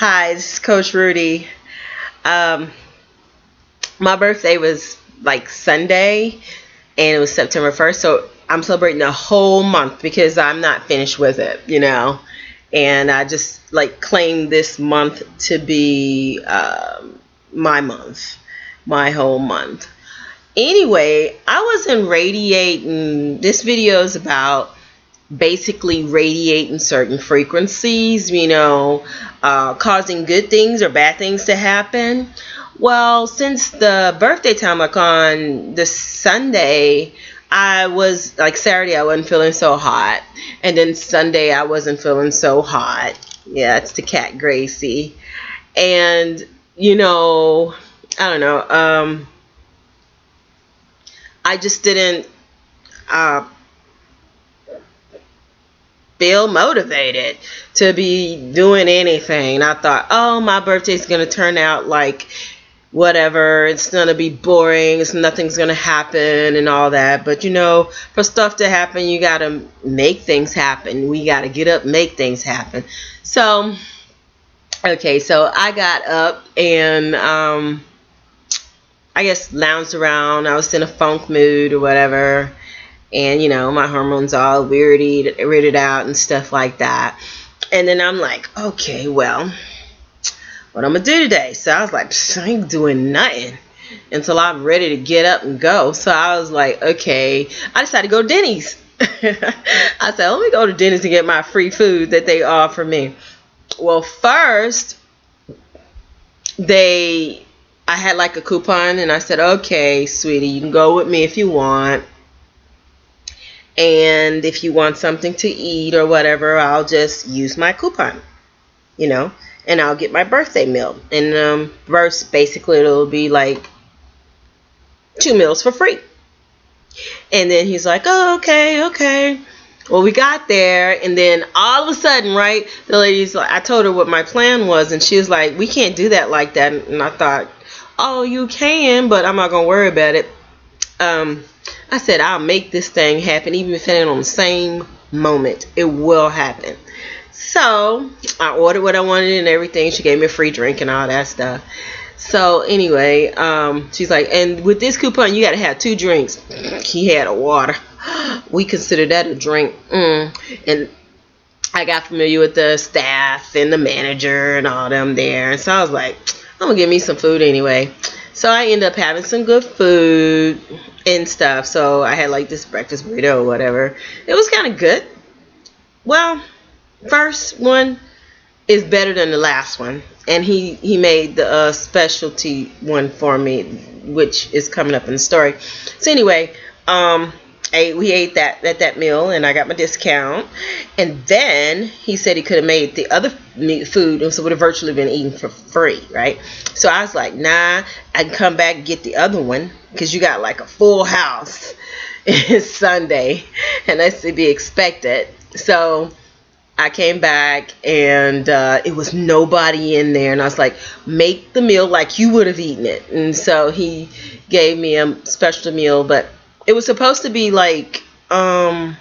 Hi, this is Coach Rudi. Um, my birthday was like Sunday, and it was September 1st, so I'm celebrating a whole month because I'm not finished with it. And I just like claimed this month to be my month, my whole month. Anyway, I was in Radiating. This video is about basically radiating certain frequencies, causing good things or bad things to happen. Well, since the birthday time, like on the Sunday, I was like Saturday, I wasn't feeling so hot, and then Sunday, I wasn't feeling so hot. Yeah, it's the cat Gracie, and I don't know. I just didn't. Feel motivated to be doing anything. I thought, oh, my birthday's going to turn out like whatever. It's going to be boring. Nothing's going to happen and all that. But, for stuff to happen, you got to make things happen. We got to get up, make things happen. So I got up and I guess lounged around. I was in a funk mood or whatever. And, my hormones all weirded out and stuff like that. And then I'm like, okay, well, what I'm going to do today? So I was like, I ain't doing nothing until I'm ready to get up and go. So I was like, okay, I decided to go to Denny's. I said, let me go to Denny's and get my free food that they offer me. Well, first, I had like a coupon, and I said, okay, sweetie, you can go with me if you want. And if you want something to eat or whatever, I'll just use my coupon, and I'll get my birthday meal. And first, basically, it'll be like 2 meals for free. And then he's like, oh, okay. Well, we got there, and then all of a sudden, right, the lady's like, I told her what my plan was, and she was like, we can't do that like that. And I thought, oh, you can, but I'm not going to worry about it. I said, I'll make this thing happen, even if it ain't on the same moment. It will happen. So I ordered what I wanted and everything. She gave me a free drink and all that stuff. So anyway, she's like, and with this coupon, you got to have 2 drinks. He had a water. We consider that a drink. And I got familiar with the staff and the manager and all them there. And so I was like, I'm going to get me some food anyway. So I ended up having some good food and stuff. So I had like this breakfast burrito or whatever. It was kind of good. Well, first one is better than the last one. And he made the specialty one for me, which is coming up in the story. So anyway, we ate that at that meal, and I got my discount. And then he said he could have made the other food, and so would have virtually been eaten for free, right? So I was like, nah, I can come back and get the other one, because you got like a full house. It's Sunday, and that's to be expected. So I came back, and it was nobody in there, and I was like, make the meal like you would have eaten it. And so he gave me a special meal, but it was supposed to be like Grand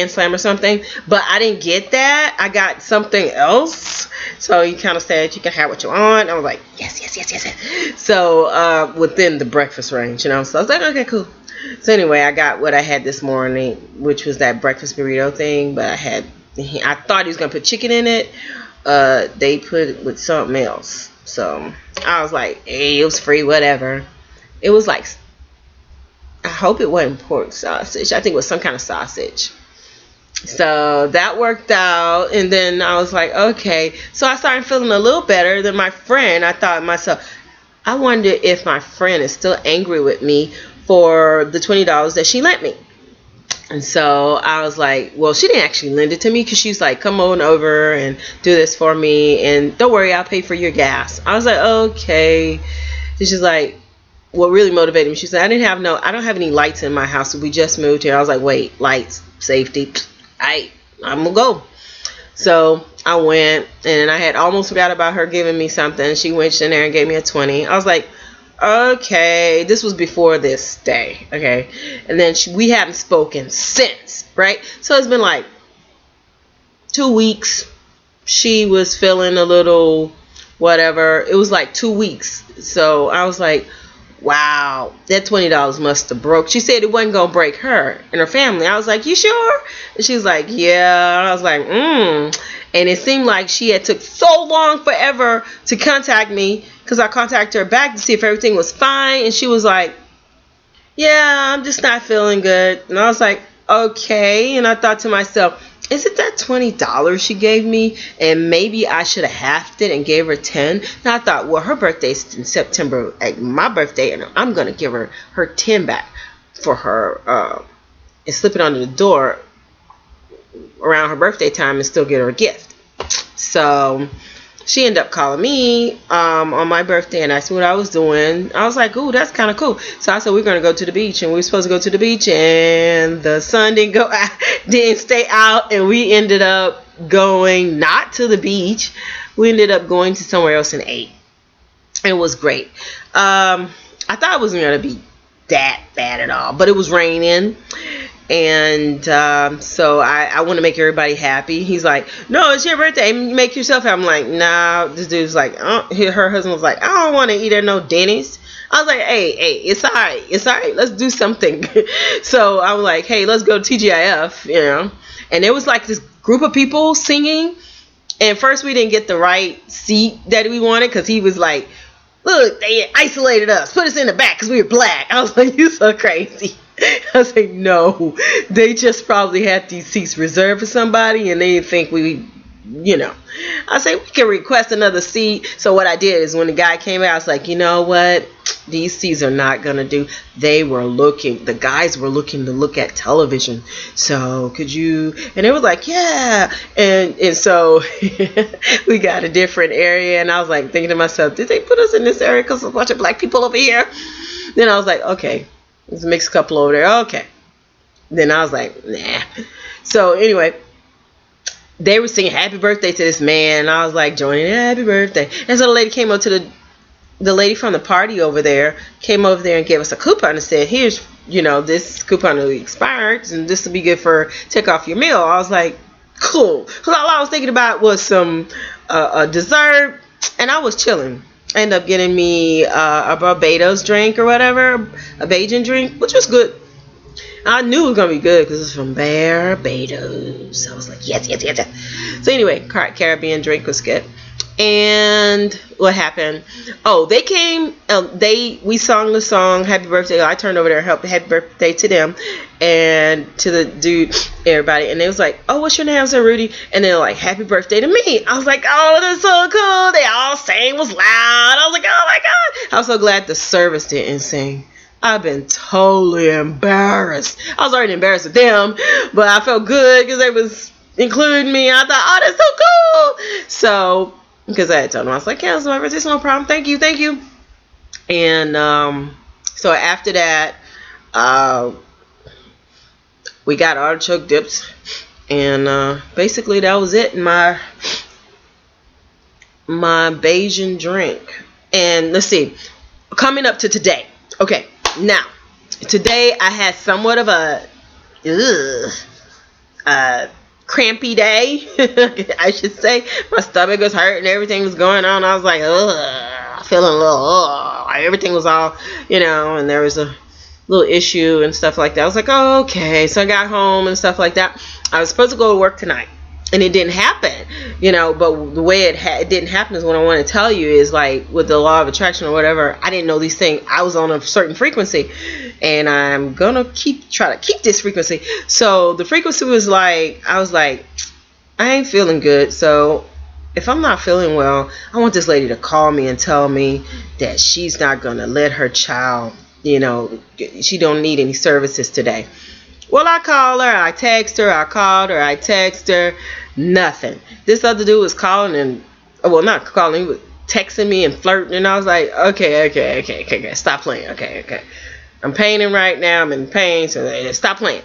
Slam or something, but I didn't get that. I got something else. So he kind of said, you can have what you want. I was like, yes. So within the breakfast range, So I was like, okay, cool. So anyway, I got what I had this morning, which was that breakfast burrito thing, but I thought he was going to put chicken in it. They put it with something else. So I was like, hey, it was free, whatever. It was like, I hope it wasn't pork sausage. I think it was some kind of sausage. So that worked out. And then I was like, okay. So I started feeling a little better than my friend. I thought to myself, I wonder if my friend is still angry with me for the $20 that she lent me. And so I was like, well, she didn't actually lend it to me, because she's like, come on over and do this for me. And don't worry, I'll pay for your gas. I was like, okay. And she's like, what really motivated me, she said, I don't have any lights in my house. So we just moved here. I was like, wait, lights, safety. I'm gonna go. So I went, and I had almost forgot about her giving me something. She went in there and gave me a 20. I was like, okay, this was before this day, okay? And then we haven't spoken since, right? So it's been like 2 weeks, she was feeling a little whatever. It was like 2 weeks. So I was like, wow, that $20 must have broke. She said it wasn't gonna break her and her family. I was like, you sure? And she was like, yeah. And I was like, And it seemed like she had took so long forever to contact me, because I contacted her back to see if everything was fine, and she was like, yeah, I'm just not feeling good. And I was like, okay. And I thought to myself, is it that $20 she gave me? And maybe I should have halved it and gave her 10. And I thought, well, her birthday's in September, like my birthday, and I'm going to give her 10 back for her and slip it under the door around her birthday time and still get her a gift. So she ended up calling me on my birthday and asked me what I was doing. I was like, ooh, that's kind of cool. So I said, we're going to go to the beach. And we were supposed to go to the beach, and the sun didn't stay out. And we ended up going not to the beach. We ended up going to somewhere else and ate. It was great. I thought it wasn't going to be that bad at all, but it was raining. And so I want to make everybody happy. He's like, no, it's your birthday, make yourself happy. I'm like, nah. This dude's like, her husband was like, I don't want to eat at no Denny's. I was like, hey, it's alright, let's do something. So I was like, hey, let's go to TGIF, and there was like this group of people singing, and first we didn't get the right seat that we wanted, because he was like, look, they isolated us, put us in the back because we were black. I was like, you so crazy. I was like, no, they just probably had these seats reserved for somebody, and they didn't think we, I say, we can request another seat. So what I did is when the guy came out, I was like, you know what? These seats are not going to do. The guys were looking to look at television. So could you, and they were like, yeah. And so we got a different area, and I was like thinking to myself, did they put us in this area because there's a bunch of black people over here? Then I was like, okay, there's a mixed couple over there. Okay. Then I was like, nah. So anyway, they were singing happy birthday to this man, and I was like joining in, happy birthday. And so the lady came up to the lady from the party over there came over there and gave us a coupon and said, here's, this coupon will be expired, and this will be good for take off your meal. I was like, cool. Because all I was thinking about was some a dessert, and I was chilling. I ended up getting me a Barbados drink or whatever, a Bajan drink, which was good. I knew it was going to be good because it's from Barbados. I was like, yes. So anyway, Caribbean drink was good. And what happened? Oh, they came. We sung the song "Happy Birthday." I turned over there and helped happy birthday to them and to the dude, everybody. And they was like, "Oh, what's your name?" I said, "Rudi." And they're like, "Happy birthday to me." I was like, "Oh, that's so cool." They all sang, was loud. I was like, "Oh my god!" I was so glad the service didn't sing. I've been totally embarrassed. I was already embarrassed with them, but I felt good because they was including me. I thought, "Oh, that's so cool." So. Because I had told him, I was like, yeah, it's my birthday, it's no problem. Thank you. And so after that, we got artichoke dips. And basically that was it in my Bajan drink. And let's see, coming up to today. Okay, now, today I had somewhat of a crampy day, I should say. My stomach was hurting, everything was going on. I was like, feeling a little, everything was all, and there was a little issue and stuff like that. I was like, oh, okay. So I got home and stuff like that. I was supposed to go to work tonight, and it didn't happen, but the way it didn't happen is what I want to tell you is, like, with the law of attraction or whatever, I didn't know these things. I was on a certain frequency, and I'm gonna try to keep this frequency. So the frequency was like, I was like, I ain't feeling good. So if I'm not feeling well, I want this lady to call me and tell me that she's not gonna let her child, she don't need any services today. Well, I call her, I text her, I called her, I text her, nothing. This other dude was calling and, well, not calling, he was texting me and flirting, and I was like, okay, stop playing, okay. I'm painting right now, I'm in pain, so stop playing.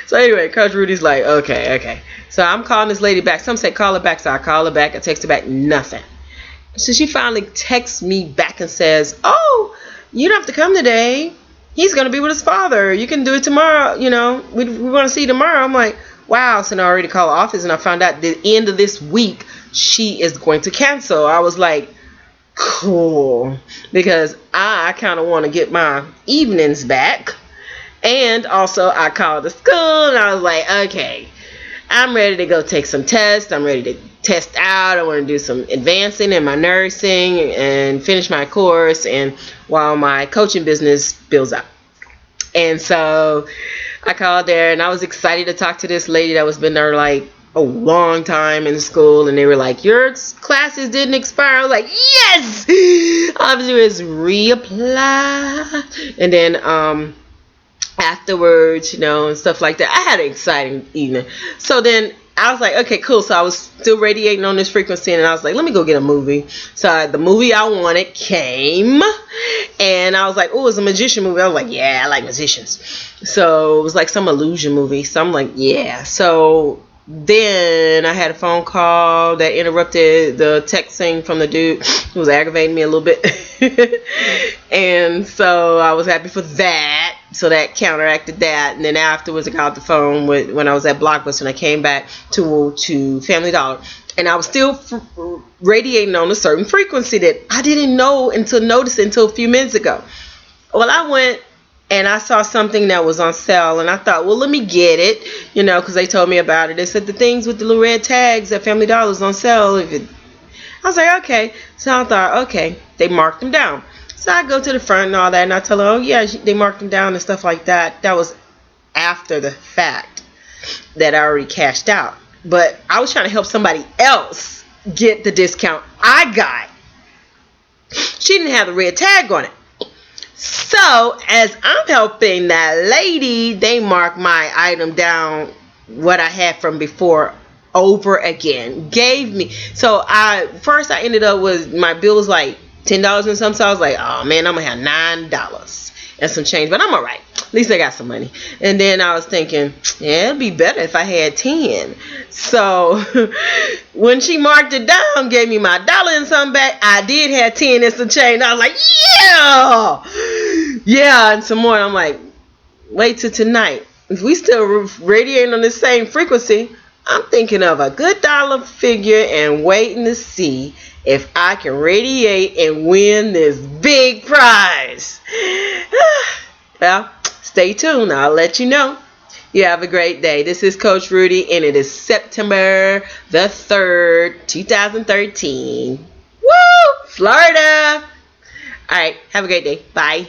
So anyway, Coach Rudy's like, okay. So I'm calling this lady back. Some say call her back, so I call her back, I text her back, nothing. So she finally texts me back and says, oh, you don't have to come today. He's going to be with his father. You can do it tomorrow. We want to see you tomorrow. I'm like, wow. So I already called the office, and I found out the end of this week, she is going to cancel. I was like, cool, because I kind of want to get my evenings back. And also I called the school and I was like, okay, I'm ready to go take some tests. I'm ready to test out. I want to do some advancing in my nursing and finish my course, and while my coaching business builds up. And so I called there and I was excited to talk to this lady that was been there like a long time in school, and they were like, your classes didn't expire. I was like, yes! All I have to do is reapply. And then afterwards, and stuff like that. I had an exciting evening. So then I was like, okay, cool. So I was still radiating on this frequency, and I was like, let me go get a movie. So the movie I wanted came, and I was like, oh, it's a magician movie. I was like, yeah, I like magicians. So it was like some illusion movie. So I'm like, yeah. So then I had a phone call that interrupted the texting from the dude who was aggravating me a little bit. And so I was happy for that. So that counteracted that. And then afterwards I got the phone when I was at Blockbuster, and I came back to Family Dollar. And I was still radiating on a certain frequency that I didn't notice until a few minutes ago. Well, I went and I saw something that was on sale, and I thought, well, let me get it, because they told me about it. They said the things with the little red tags at Family Dollar is on sale. I was like, okay. So I thought, okay, they marked them down. So I go to the front and all that, and I tell her, oh, yeah, they marked them down and stuff like that. That was after the fact that I already cashed out. But I was trying to help somebody else get the discount I got. She didn't have the red tag on it. So as I'm helping that lady, they mark my item down, what I had from before, over again. Gave me, so I ended up with, my bill was like $10 and something. So I was like, oh man, I'm gonna have $9 and some change, but I'm all right. At least I got some money. And then I was thinking, yeah, it'd be better if I had 10. So when she marked it down, gave me my $1 and something back, I did have 10 and some change. I was like, yeah, and some more. And I'm like, wait till tonight. If we still radiating on the same frequency, I'm thinking of a good dollar figure and waiting to see if I can radiate and win this big prize. Well, stay tuned. I'll let you know. You have a great day. This is Coach Rudi, and it is September the 3rd, 2013. Woo! Florida. All right. Have a great day. Bye.